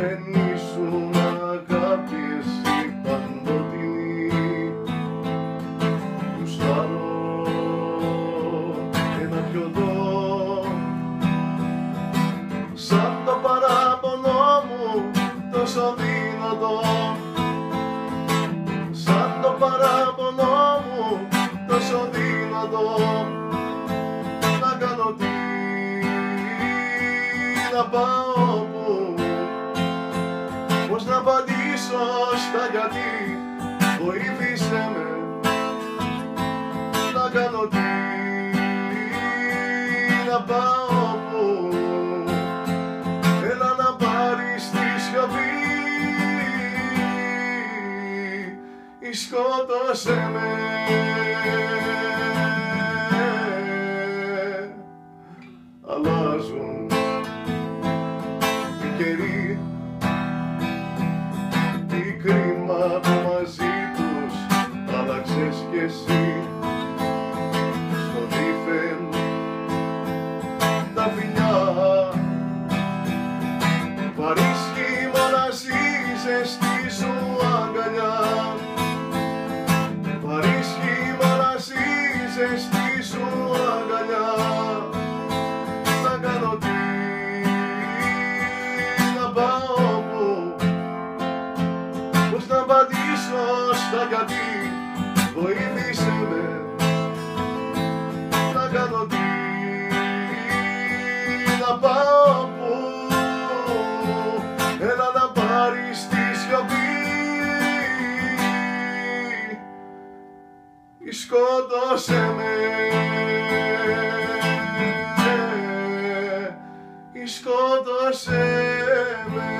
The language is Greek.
Δεν ήσουν αγάπη εσύ παντοτινή. Γουστάρω ένα πιωτό σαν το παράπονο μου τόσο δυνατό. Σαν το παράπονο μου τόσο δυνατό. Να κάνω τι, να πάω που, πώς να απαντήσω στα γιατί, βοήθησε με. Να κάνω τι, να πάω που, έλα να πάρεις τη σιωπή. Σκότωσε με. Αλλάζουν οι καιροί, τι κρίμα που μαζί τους άλλαξες κι εσύ. Στο δίθεν τα φιλιά παρίσχει μοναζή ζεστή σου αγκαλιά. Παρίσχει μοναζή ζεστή σου αγκαλιά. Να κάνω τι, να πάω που, πώς να απαντήσω στα γιατί, βοήθησε με. Να κάνω τι, να πάω που, έλα να πάρεις τη σιωπή. Σκότωσε με. Σκότωσε με.